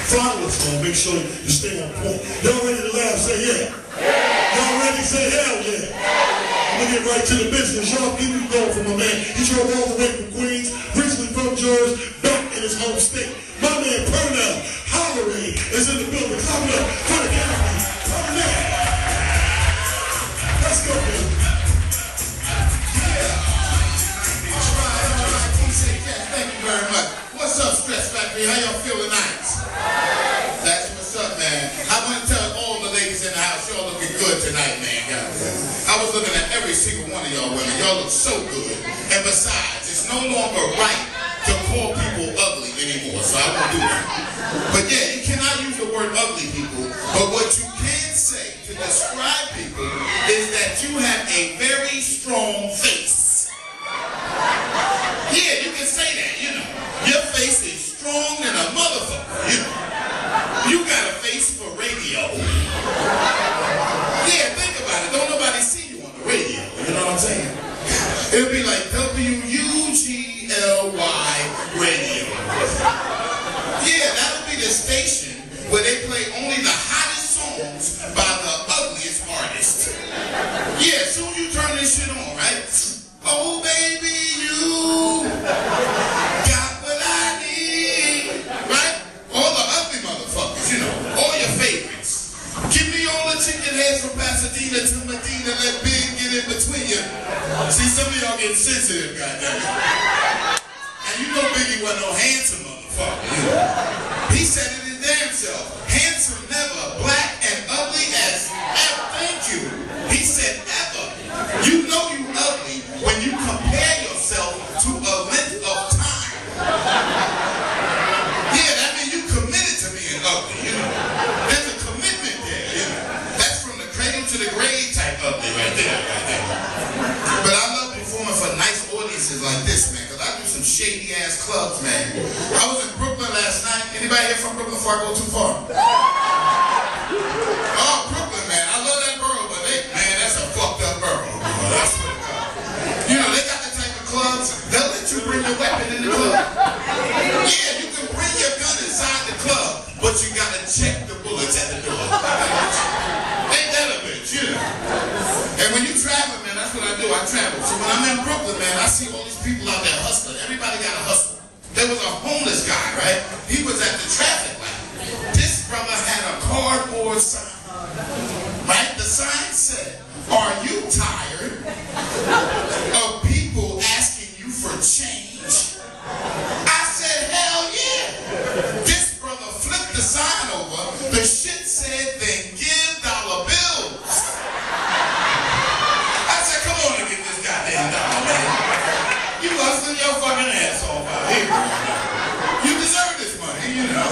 Follow us, man. Make sure you stay on point. Y'all ready to laugh? Say yeah. Y'all ready? Say hell yeah. I'm gonna get right to the business. Y'all keep it going for my man. He drove all the way from Queens, originally from Georgia, back in his home state. My man Purnell, Holloway, is in the building. Clap it up for the Academy. Purnell. Let's go, man. Thank you very much. What's up, Stress Factory? How y'all feel tonight? That's what's up, man. I want to tell all the ladies in the house, y'all looking good tonight, man. I was looking at every single one of y'all women. Y'all look so good. And besides, it's no longer right to call people ugly anymore, so I won't do that. But yeah, you cannot use the word ugly, people. But what you can say to describe people is that you have a very strong face. Yeah, you can say that, you know. Your face is strong than a motherfucker, you know. You got a face for radio. Yeah, think about it. Don't nobody see you on the radio, you know what I'm saying? It'll be like WUGLY radio. Yeah, that'll be the station where they play only the hottest songs by the ugliest artist. Yeah, soon you turn this shit on, right? Oh, baby, you got what I need, right? All the ugly motherfuckers, you know, all your favorites. Give me all the chicken heads from Pasadena to Medina, let Big get in between you. See, some of y'all getting sensitive, goddamn. And you know Biggie wasn't no handsome motherfucker, you know. He said it his damn self. Handsome never, black and ugly as ever. Thank you. He said ever. You know you ugly when you compare yourself to a length of time. Yeah, that means you committed to being ugly, you know. There's a commitment there, you know. That's from the cradle to the grave type ugly right there, right there. But I love performing for nice audiences like this, man, because I do some shady ass clubs, man. I was in Brooklyn last night. Anybody here from Brooklyn before I go too far? Oh, Brooklyn, man. I love that borough, but man, that's a fucked up borough. I swear to God. You know, they got the type of clubs, they'll let you bring your weapon in the club. Yeah, you can bring your gun inside the club, but you gotta check the bullets at the door. Ain't that a bitch, you know? And when you travel, man, that's what I do. I travel. So when I'm in Brooklyn, man, I see all these people out there hustling. Everybody got to hustle. There was a homeless guy, right? He was at the traffic light. This brother had a cardboard sign, right? The sign said, "Are you tired of people asking you for change?" I said, hell yeah. This brother flipped the sign over. The shit said, "Then give dollar bills." I said, come on and get this goddamn dollar, man. You hustling your fucking ass off out here. You deserve this money, you know.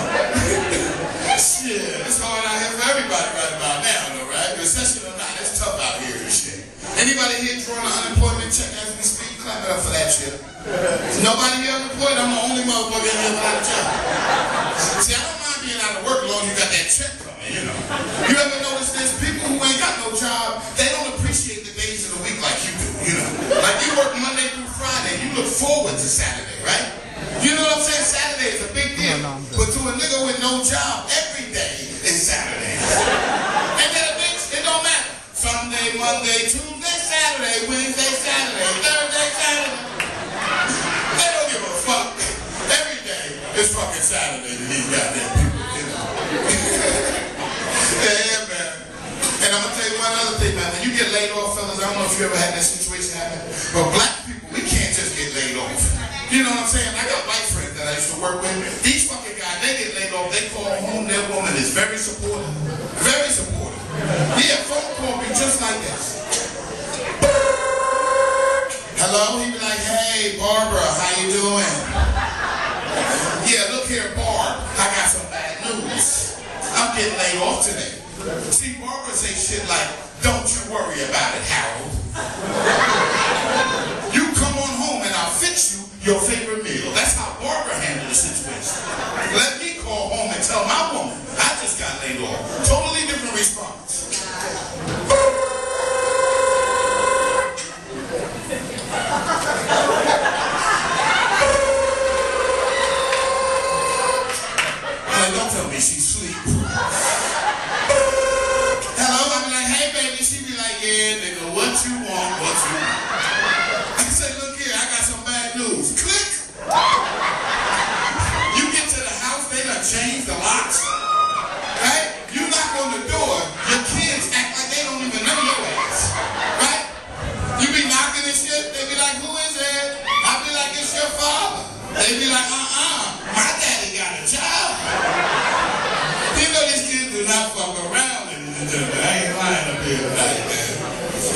Shit, it's hard out here for everybody right about now, though, right? Recession or not, it's tough out here and shit. Anybody here drawing an unemployment check as we speak? Clap it up for that shit. Nobody here unemployed? I'm the only motherfucker here without a job. See, I don't mind being out of work as long as you got that check coming, you know. You ever notice this? People who ain't got no job, they don't appreciate the days of the week like you do, you know. Like you work Monday through Friday, you look forward to Saturday, right? You know what I'm saying? Saturday is a big deal. But to a nigga with no job, every day is Saturday. And then a bitch, it don't matter. Sunday, Monday, Tuesday, Saturday, Wednesday, Saturday, Thursday, Saturday. They don't give a fuck. Every day is fucking Saturday to these goddamn people, you know. Yeah, man. And I'm gonna tell you one other thing, man. When you get laid off, fellas, I don't know if you ever had that situation happen, but black people, we can't just get laid off. You know what I'm saying? I got white friends that I used to work with. These fucking guys, they get laid off. They call home. Their woman is very supportive. Very supportive. Yeah, phone call me just like this. Hello? He be like, hey, Barbara, how you doing? Yeah, look here, Barb. I got some bad news. I'm getting laid off today. See, Barbara say shit like, don't you worry about it, Harold. You come on home and I'll fix you your favorite meal. That's how Barbara handled the situation. Let me call home and tell my woman I just got laid off. Totally different response. Don't tell me she sleep. Hello, I be like, hey baby, she be like, yeah nigga, what you want, what you want. I say, look here, I got some bad news. Click. You get to the house, they done changed the locks. Right? You knock on the door, your kids act like they don't even know your ass. Right? You be knocking and shit, they be like, who is it? I be like, it's your father. They be like, my daddy got a job. You know these kids do not fuck around, ladies and gentlemen. I ain't lying up here tonight, man.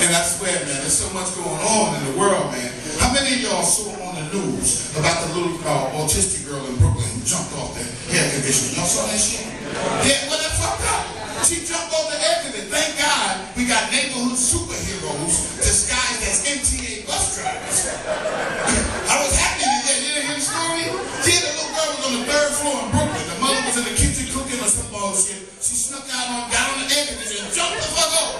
And I swear, man, there's so much going on in the world, man. How many of y'all saw on the news about the little autistic girl in Brooklyn who jumped off the air conditioner? Y'all saw that shit? Yeah, well, that fucked up. She jumped off the air conditioner. Thank God we got neighborhood superheroes disguised as MTA bus drivers. I was happy to hear. You didn't hear the story? Yeah, the little girl was on the 3rd floor in Brooklyn. The mother was in the kitchen cooking or some bullshit. She snuck got on the air conditioner and jumped the fuck off.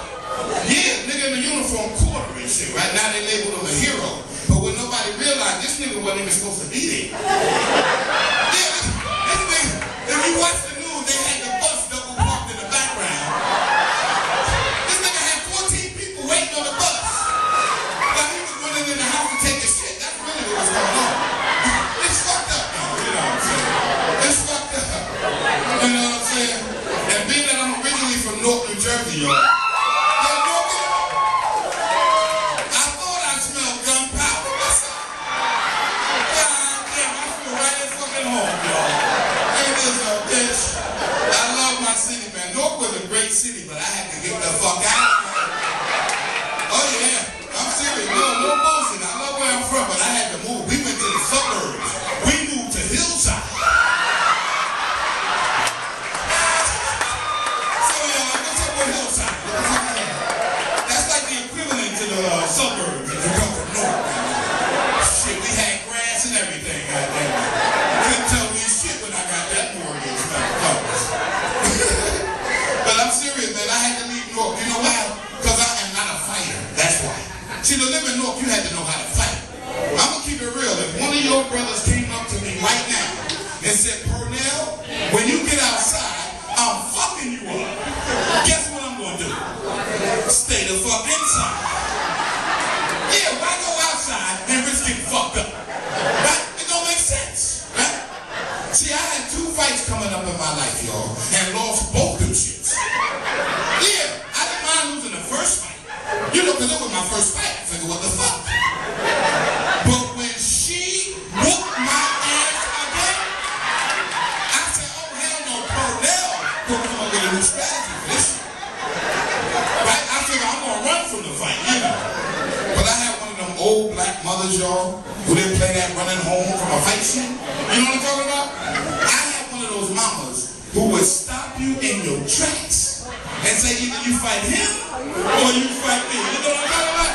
Yeah, nigga in the uniform quartering shit. Right now they labeled him a hero. But when nobody realized this nigga wasn't even supposed to be there. Yeah, this nigga, if you watch the news, they had the bus double parked in the background. This nigga had 14 people waiting on the bus. While he was running in the house to take a shit. That's really what was going on. It's fucked up though, you know what I'm saying? It's fucked up. You know what I'm saying? And being that I'm originally from North New Jersey, y'all. City, but I had to get the fuck out. Oh yeah, I'm serious. No bullshit. I love where I'm from, but I had to move. We went to the suburbs. We moved to Hillside. So y'all, what's up with Hillside? That's like the equivalent to the suburbs if you come from North. Shit, we had grass and everything. Goddamn. Couldn't tell me shit when I got that mortgage. But I'm serious, man. I had to leave North. You know why? Because I am not a fighter. That's why. See, to live in North, you had to know how to fight. I'm going to keep it real. If one of your brothers came up to me right now and said, Purnell, when you get outside, I'm fucking you up. Guess what I'm going to do? Stay the fuck inside. Yeah, why go outside and risk getting fucked up? Right? It don't make sense. Right? See, I had 2 fights coming up in my life, y'all, and lost both them shits. Yeah, I didn't mind losing the first fight. You know, because it was my first fight. I figured, what the fuck? But when she whooped my ass again, I said, oh, hell no, Purnell gonna come up with a new strategy for this shit. Right? I figured I'm gonna run from the fight, you know. But I had one of them old black mothers, y'all, who didn't play that running home from a fight scene. You know what I'm talking about? I had one of those mamas who would stop you in your tracks and say either you fight him or you fight me. You know what I'm talking about?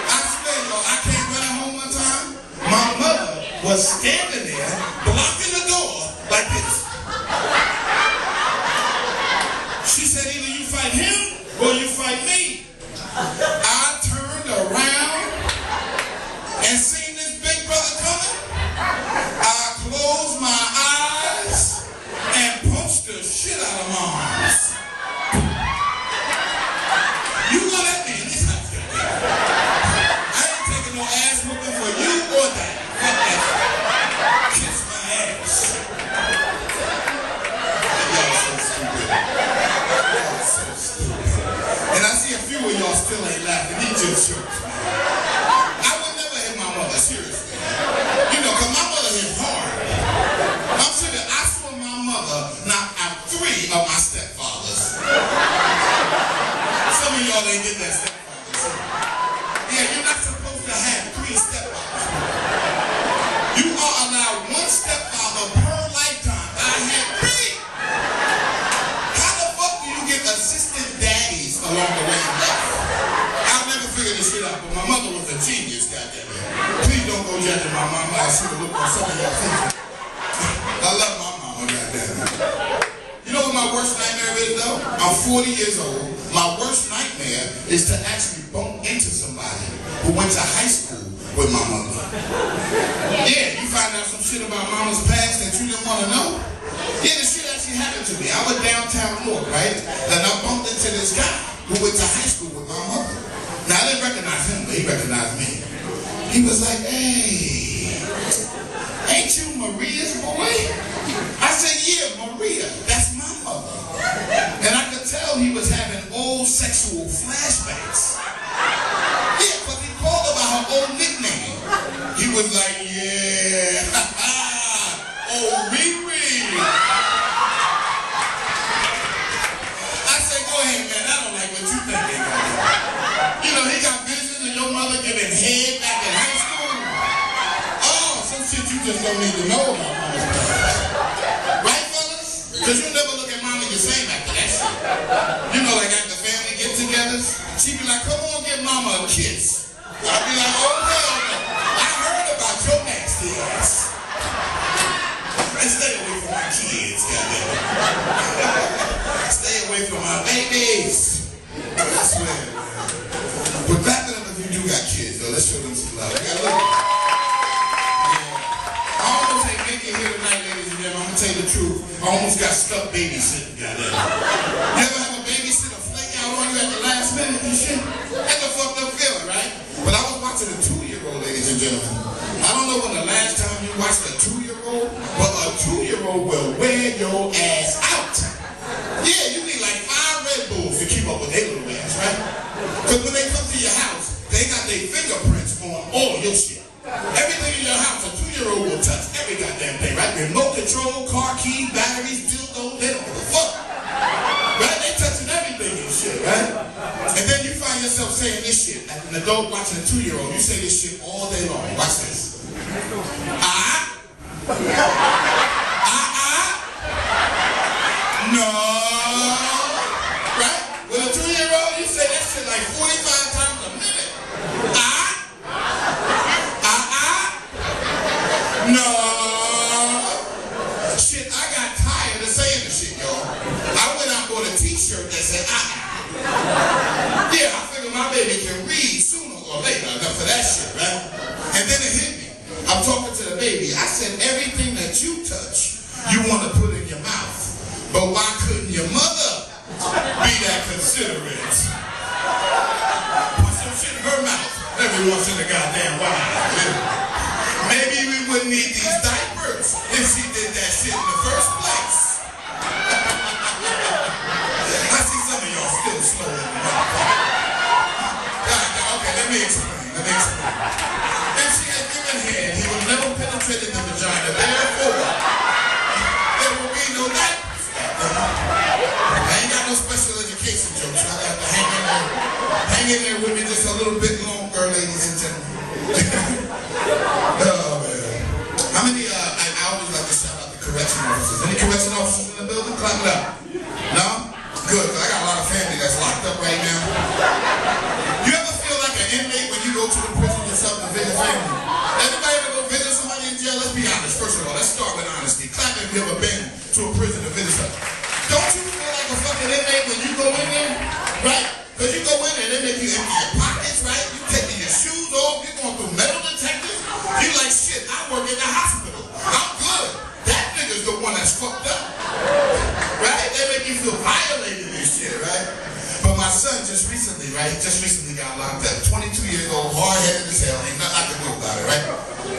I swear, y'all, I came running home one time. My mother was standing there blocking the door like this. She said either you fight him or you fight me. I turned around and seen this big brother coming. I closed my eyes and punched the shit out of my arms. You go at me in this house. I ain't taking no ass whooping for you or that. Fuck that. Kiss my ass. Y'all so stupid. Y'all so stupid. And I see a few of y'all still ain't laughing. Eat your shirts, man. I would never hit my mother, seriously. You know, because my mother hit hard. I'm serious. I saw my mother knock out 3 of my stepfathers. Some of y'all ain't get that stepfather. Yeah, you're not supposed to have 3 stepfathers. You are allowed 1 stepfather per lifetime. I had 3. How the fuck do you get assistant daddies along the way in life? I'll never figure this shit out, but my mother was a genius, goddammit. Please don't go judging my mama. I see the look on some of y'all faces. I love my mama, goddammit. You know what my worst nightmare is, though? I'm 40 years old. My worst nightmare is to actually bump into somebody who went to high school with my mother. Yeah, you find out some shit about mama's past that you didn't want to know. Yeah, the shit actually happened downtown North, right? And I bumped into this guy who went to high school with my mother. Now, I didn't recognize him, but he recognized me. He was like, hey, ain't you Maria's boy? I said, yeah, Maria, that's my mother. And I could tell he was having old sexual flashbacks. Yeah, but he called her by her old nickname. He was like, yeah, oh, Riri. I said, go ahead, man, I don't like what you think they got. You know, he got visions of your mother giving head back in high school. Oh, some shit you just don't need to know about mama's past. Right, fellas? Because you never look at mommy the same after that shit. You know, like after family get-togethers, she'd be like, come on, give mama a kiss. I'd be like, oh, hell no. I heard about your nasty ass. And stay away from my kids, goddamn. Stay away from my babies. I swear. But back to them if you do got kids, though. Let's show them some love. Yeah, look. I almost ain't making here tonight, ladies and gentlemen. I'm gonna tell you the truth. I almost got stuck babysitting, goddamn. You ever have a babysitter flake out on you at the last minute and shit? That's a fucked up feeling, right? But I was watching a 2-year-old, ladies and gentlemen. I don't know when the last time you watched a 2-year-old, but a 2-year-old will wear your ass out. Yeah, you need like 5 Red Bulls to keep up with their little ass, right? Because when they come to your house, they got their fingerprints on all your shit. Everything in your house, a 2-year-old will touch every goddamn thing, right? Remote control, car keys, batteries, dildo, they don't give a fuck. Right? They touching everything and shit, right? And then you find yourself saying this shit. As an adult watching a 2-year-old, you say this shit all day long. Watch this. No. Right? With a 2-year-old, you say that shit like 45 times a minute. No. Shit, I got tired of saying the shit, y'all. I went out and bought a t-shirt that said, Yeah, I figured my baby can read sooner or later enough for that shit, right? And then it hit me. I'm talking to the baby. I said, everything that you touch, you want to put in your mouth. But why couldn't your mother be that considerate? Put some shit in her mouth every once in a goddamn while. Maybe we wouldn't need these diapers if she did that shit in the first place. I see some of y'all still slow in the motherfucker. Okay, let me explain. If she had given head, he would never penetrate the vagina. Therefore, there will be no diapers. I ain't got no special education jokes. I got to hang in there with me just a little bit longer, ladies and gentlemen. Oh, man. How many, I always like to shout out the correction officers. Any correction officers in the building? Clap it up. No? Good, because I got a lot of family that's locked up right now. You ever feel like an inmate when you go to the prison yourself to visit family? Everybody ever go visit somebody in jail? Let's be honest. First of all, let's start with honesty. Clap if you ever been to a prison to visit somebody. Don't you feel like a fucking inmate when you go in there? Right? Because you go in there, they make you empty your pockets, right? You taking your shoes off, you're going through metal detectors. You like, shit, I work in the hospital. I'm good. That nigga's the one that's fucked up. Right? They make you feel violated and shit, right? But my son just recently got locked up. 22 years old, hard-headed as hell. Ain't nothing I can do about it, right?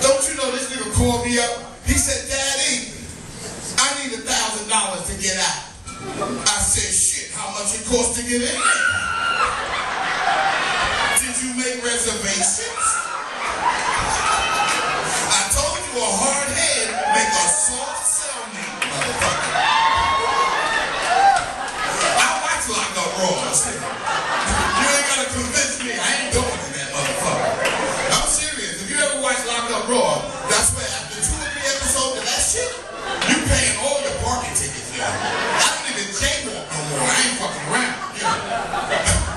Don't you know this nigga called me up? He said, Daddy, I need $1,000 to get out. I said, shit, how much it costs to get in there? Did you make reservations? I told you a hard head make a soft cellmate, motherfucker. I watch Locked Up Raw. You ain't gotta convince me. I ain't going in that motherfucker. I'm serious. If you ever watch Locked Up Raw, that's where after 2 or 3 episodes of that shit, you paying all your parking tickets, yo. I don't even jaywalk no more. I ain't fucking around, you know.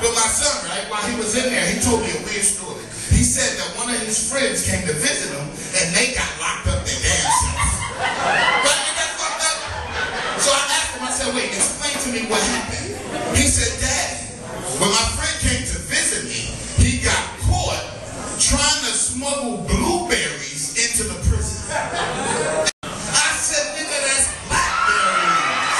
But my son, right, while he was in there, he told me a weird story. He said that one of his friends came to visit him and they got locked up their damn self. Right? Ain't that fucked up? So I asked him, I said, wait, explain to me what happened. He said, Daddy, when my friend came to visit me, he got caught trying to smuggle blueberries into the prison. I said, nigga, that's blackberries.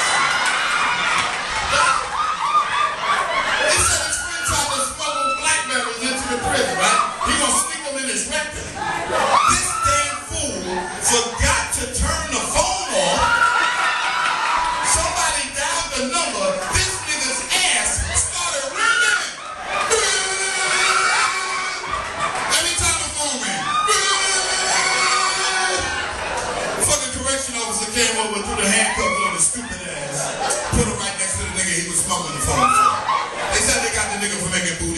came over, threw the handcuffs on his stupid ass, put him right next to the nigga he was smoking the phone for. They said they got the nigga for making booty